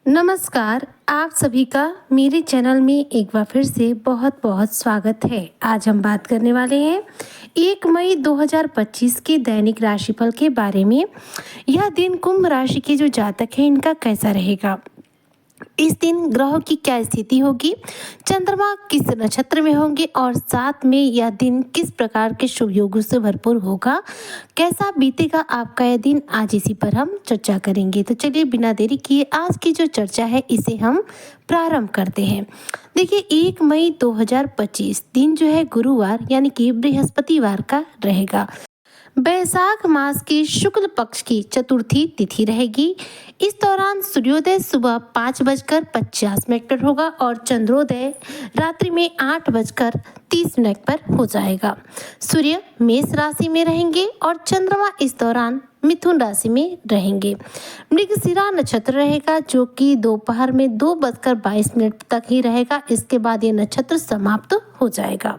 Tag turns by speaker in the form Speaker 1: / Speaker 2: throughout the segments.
Speaker 1: नमस्कार, आप सभी का मेरे चैनल में एक बार फिर से बहुत बहुत स्वागत है। आज हम बात करने वाले हैं 1 मई 2025 के दैनिक राशिफल के बारे में। यह दिन कुंभ राशि के जो जातक हैं इनका कैसा रहेगा, इस दिन ग्रहों की क्या स्थिति होगी, चंद्रमा किस नक्षत्र में होंगे और साथ में यह दिन किस प्रकार के शुभ योगों से भरपूर होगा, कैसा बीतेगा आपका यह दिन, आज इसी पर हम चर्चा करेंगे। तो चलिए बिना देरी किए आज की जो चर्चा है इसे हम प्रारंभ करते हैं। देखिए 1 मई 2025 दिन जो है गुरुवार यानी कि बृहस्पतिवार का रहेगा। बैसाख मास की शुक्ल पक्ष की चतुर्थी तिथि रहेगी। इस दौरान सूर्योदय सुबह 5:50 पर होगा और चंद्रोदय रात्रि में 8:30 पर हो जाएगा। सूर्य मेष राशि में रहेंगे और चंद्रमा इस दौरान मिथुन राशि में रहेंगे। मृगशिरा नक्षत्र रहेगा जो कि दोपहर में 2:22 तक ही रहेगा। इसके बाद ये नक्षत्र समाप्त हो जाएगा।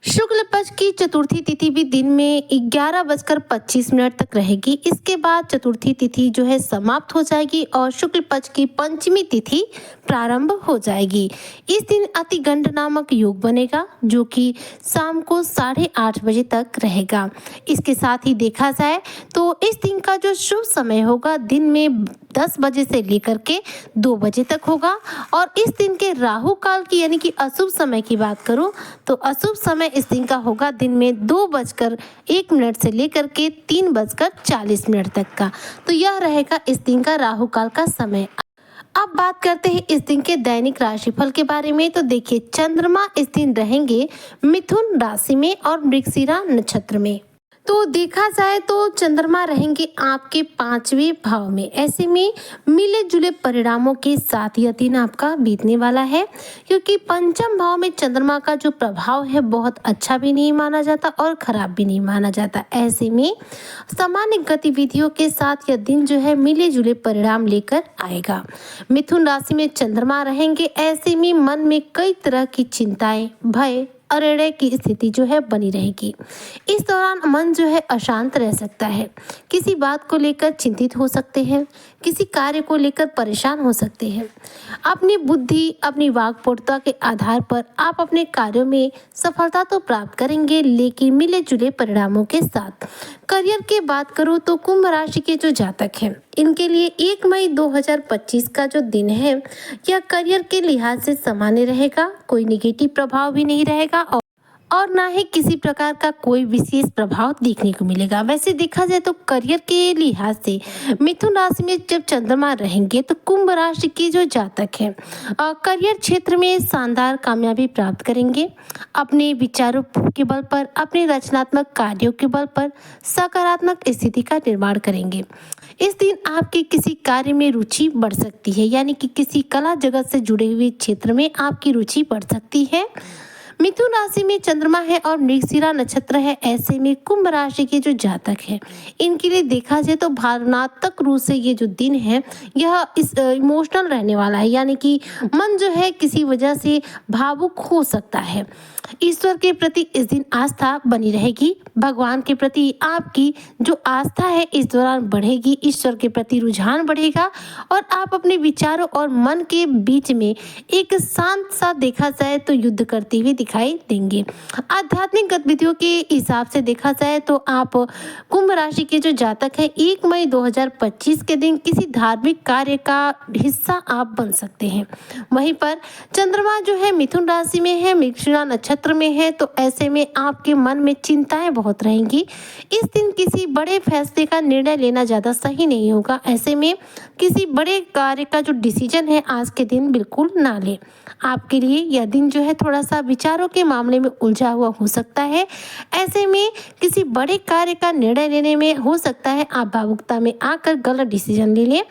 Speaker 1: शुक्ल पक्ष की चतुर्थी तिथि भी दिन में 11:25 तक रहेगी। इसके बाद चतुर्थी तिथि जो है समाप्त हो जाएगी और शुक्ल पक्ष की पंचमी तिथि प्रारंभ हो जाएगी। इस दिन अतिगंड नामक योग बनेगा जो कि शाम को 8:30 बजे तक रहेगा। इसके साथ ही देखा जाए तो इस दिन का जो शुभ समय होगा दिन में 10 बजे से लेकर के 2 बजे तक होगा। और इस दिन के राहु काल की यानी कि अशुभ समय की बात करूं तो अशुभ समय इस दिन का होगा दिन में 2:01 से लेकर के 3:40 तक का। तो यह रहेगा इस दिन का राहु काल का समय। अब बात करते हैं इस दिन के दैनिक राशिफल के बारे में। तो देखिए चंद्रमा इस दिन रहेंगे मिथुन राशि में और मृगशिरा नक्षत्र में। तो देखा जाए तो चंद्रमा रहेंगे आपके 5वें भाव में। ऐसे में मिले जुले परिणामों के साथ यह दिन आपका बीतने वाला है, क्योंकि पंचम भाव में चंद्रमा का जो प्रभाव है बहुत अच्छा भी नहीं माना जाता और खराब भी नहीं माना जाता। ऐसे में सामान्य गतिविधियों के साथ यह दिन जो है मिले जुले परिणाम लेकर आएगा। मिथुन राशि में चंद्रमा रहेंगे, ऐसे में मन में कई तरह की चिंताएं, भय, अरेड़े की स्थिति जो है बनी रहेगी। इस दौरान मन जो है अशांत रह सकता है, किसी बात को लेकर चिंतित हो सकते हैं, किसी कार्य को लेकर परेशान हो सकते हैं। अपनी बुद्धि, अपनी वाक्पटुता के आधार पर आप अपने कार्यों में सफलता तो प्राप्त करेंगे, लेकिन मिले जुले परिणामों के साथ। करियर की बात करूँ तो कुंभ राशि के जो जातक हैं इनके लिए 1 मई 2025 का जो दिन है यह करियर के लिहाज से सामान्य रहेगा। कोई निगेटिव प्रभाव भी नहीं रहेगा और ना ही किसी प्रकार का कोई विशेष प्रभाव देखने को मिलेगा। वैसे देखा जाए तो करियर के लिहाज से मिथुन राशि में जब चंद्रमा रहेंगे तो कुंभ राशि के जो जातक हैं करियर क्षेत्र में शानदार कामयाबी प्राप्त करेंगे। अपने विचारों के बल पर, अपने रचनात्मक कार्यों के बल पर सकारात्मक स्थिति का निर्माण करेंगे। इस दिन आपके किसी कार्य में रुचि बढ़ सकती है, यानी कि किसी कला जगत से जुड़े हुए क्षेत्र में आपकी रुचि बढ़ सकती है। मिथुन राशि में चंद्रमा है और मृगशिरा नक्षत्र है। ऐसे में कुंभ राशि के जो जातक हैं इनके लिए देखा जाए तो भावनात्मक रूप से ये जो दिन है यह इस इमोशनल रहने वाला है, यानी कि मन जो है किसी वजह से भावुक हो सकता है। ईश्वर के प्रति इस दिन आस्था बनी रहेगी। भगवान के प्रति आपकी जो आस्था है इस दौरान बढ़ेगी, ईश्वर के प्रति रुझान बढ़ेगा और आप अपने विचारों और मन के बीच में एक शांत सा देखा जाए तो युद्ध करते हुए दिखाई देंगे। आध्यात्मिक गतिविधियों के हिसाब से देखा जाए तो आप कुंभ राशि के जो जातक हैं 1 मई 2025 के दिन किसी धार्मिक कार्य का हिस्सा आप बन सकते हैं। वहीं पर चंद्रमा जो है मिथुन राशि में है, मृगशिरा नक्षत्र में है, तो ऐसे में आपके मन में चिंताएं बहुत रहेंगी। इस दिन किसी बड़े फैसले का निर्णय लेना ज़्यादा सही नहीं होगा। ऐसे में किसी बड़े कार्य का जो डिसीजन है आज के दिन बिल्कुल ना लें। आपके लिए यह दिन जो है थोड़ा सा विचारों के मामले में उलझा हुआ हो सकता है। ऐसे में किसी बड़े कार्य का निर्णय लेने में हो सकता है आप भावुकता में आकर गलत डिसीजन ले लें,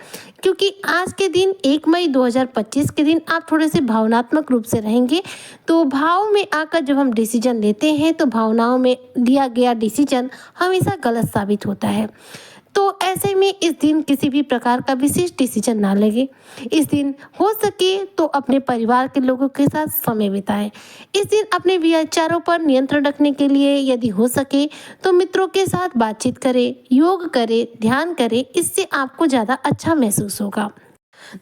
Speaker 1: क्योंकि आज के दिन 1 मई 2025 के दिन आप थोड़े से भावनात्मक रूप से रहेंगे। तो भाव में आकर जब हम डिसीजन लेते हैं तो भावनाओं में लिया गया डिसीजन हमेशा गलत साबित होता है। तो ऐसे में इस दिन किसी भी प्रकार का विशेष डिसीजन ना लगे। इस दिन हो सके तो अपने परिवार के लोगों के साथ समय बिताएं। इस दिन अपने विचारों पर नियंत्रण रखने के लिए यदि हो सके तो मित्रों के साथ बातचीत करें, योग करें, ध्यान करें, इससे आपको ज़्यादा अच्छा महसूस होगा।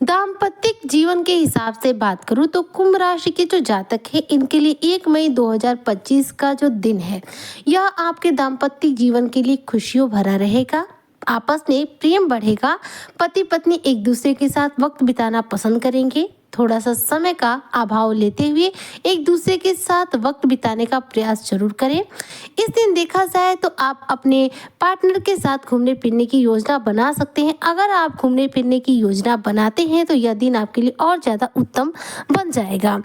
Speaker 1: दाम्पत्य जीवन के हिसाब से बात करूं तो कुंभ राशि के जो जातक है इनके लिए 1 मई 2025 का जो दिन है यह आपके दाम्पत्य जीवन के लिए खुशियों भरा रहेगा। आपस में प्रेम बढ़ेगा। पति पत्नी एक दूसरे के साथ वक्त बिताना पसंद करेंगे। थोड़ा सा समय का अभाव लेते हुए एक दूसरे के साथ वक्त बिताने का प्रयास जरूर करें। इस दिन देखा जाए तो आप अपने पार्टनर के साथ घूमने फिरने की योजना बना सकते हैं। अगर आप घूमने फिरने की योजना बनाते हैं तो यह दिन आपके लिए और ज़्यादा उत्तम बन जाएगा।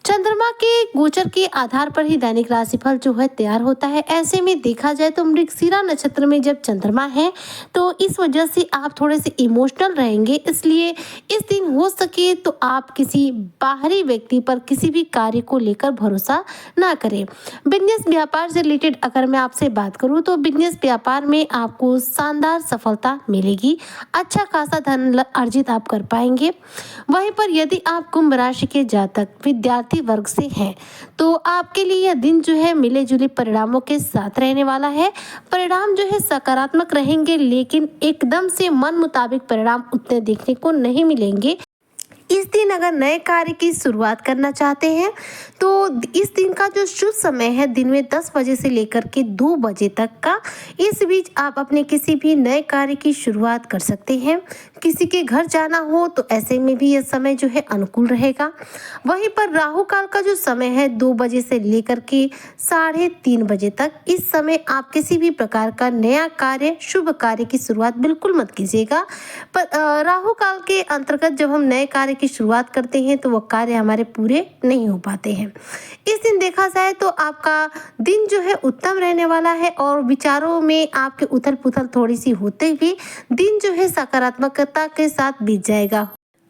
Speaker 1: चंद्रमा के गोचर के आधार पर ही दैनिक राशिफल जो है तैयार होता है। ऐसे में देखा जाए तो मृगशिरा नक्षत्र में जब चंद्रमा है तो इस वजह से आप थोड़े से इमोशनल रहेंगे। इसलिए इस दिन हो सके तो आप किसी बाहरी व्यक्ति पर किसी भी कार्य को लेकर भरोसा ना करें। बिजनेस व्यापार से रिलेटेड अगर मैं आपसे बात करूं तो बिजनेस व्यापार में आपको शानदार सफलता मिलेगी। अच्छा खासा धन अर्जित आप कर पाएंगे। वहीं पर यदि आप कुंभ राशि के जातक विद्यार्थी वर्ग से हैं तो आपके लिए यह दिन जो है मिले जुले परिणामों के साथ रहने वाला है। परिणाम जो है सकारात्मक रहेंगे, लेकिन एकदम से मन मुताबिक परिणाम उतने देखने को नहीं मिलेंगे। इस दिन अगर नए कार्य की शुरुआत करना चाहते हैं तो इस दिन का जो शुभ समय है दिन में 10 बजे से लेकर के 2 बजे तक का, इस बीच आप अपने किसी भी नए कार्य की शुरुआत कर सकते हैं। किसी के घर जाना हो तो ऐसे में भी यह समय जो है अनुकूल रहेगा। वहीं पर राहु काल का जो समय है 2 बजे से लेकर के 3:30 बजे तक, इस समय आप किसी भी प्रकार का नया कार्य शुभ कार्य की शुरुआत बिल्कुल मत कीजिएगा। पर राहु काल के अंतर्गत जब हम नए कार्य की शुरुआत करते हैं तो वह कार्य हमारे पूरे नहीं हो पाते हैं। इस दिन देखा जाए तो आपका दिन जो है उत्तम रहने वाला है और विचारों में आपके उथल पुथल थोड़ी सी होते हुए दिन जो है सकारात्मकता के साथ बीत जाएगा।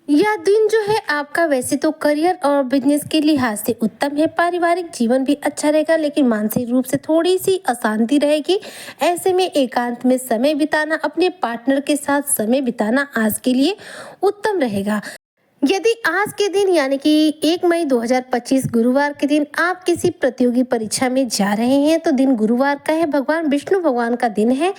Speaker 1: यह दिन जो है आपका वैसे तो करियर और बिजनेस के लिहाज से उत्तम है। पारिवारिक जीवन भी अच्छा रहेगा, लेकिन मानसिक रूप से थोड़ी सी अशांति रहेगी। ऐसे में एकांत में समय बिताना, अपने पार्टनर के साथ समय बिताना आज के लिए उत्तम रहेगा। यदि आज के दिन यानी कि 1 मई 2025 गुरुवार के दिन आप किसी प्रतियोगी परीक्षा में जा रहे हैं तो दिन गुरुवार का है, भगवान विष्णु भगवान का दिन है।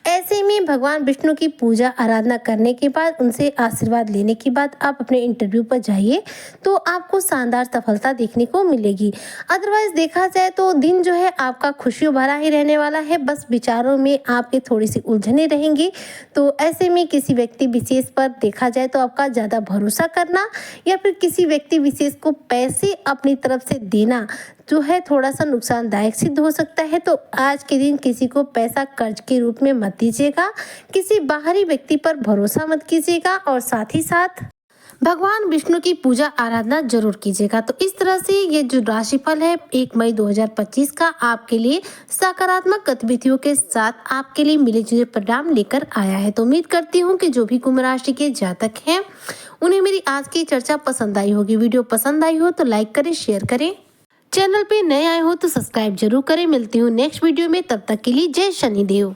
Speaker 1: ऐसे में भगवान विष्णु की पूजा आराधना करने के बाद उनसे आशीर्वाद लेने के बाद आप अपने इंटरव्यू पर जाइए तो आपको शानदार सफलता देखने को मिलेगी। अदरवाइज देखा जाए तो दिन जो है आपका खुशियों भरा ही रहने वाला है। बस विचारों में आपके थोड़ी सी उलझने रहेंगी। तो ऐसे में किसी व्यक्ति विशेष पर देखा जाए तो आपका ज़्यादा भरोसा करना या फिर किसी व्यक्ति विशेष को पैसे अपनी तरफ से देना जो है थोड़ा सा नुकसानदायक सिद्ध हो सकता है। तो आज के दिन किसी को पैसा कर्ज के रूप में मत दीजिएगा, किसी बाहरी व्यक्ति पर भरोसा मत कीजिएगा और साथ ही साथ भगवान विष्णु की पूजा आराधना जरूर कीजिएगा। तो इस तरह से ये जो राशिफल है 1 मई 2025 का आपके लिए सकारात्मक गतिविधियों के साथ आपके लिए मिले जुले परिणाम लेकर आया है। तो उम्मीद करती हूँ कि जो भी कुंभ राशि के जातक हैं उन्हें मेरी आज की चर्चा पसंद आई होगी। वीडियो पसंद आई हो तो लाइक करें, शेयर करें। चैनल पे नए आए हो तो सब्सक्राइब जरूर करें। मिलती हूँ नेक्स्ट वीडियो में, तब तक के लिए जय शनिदेव।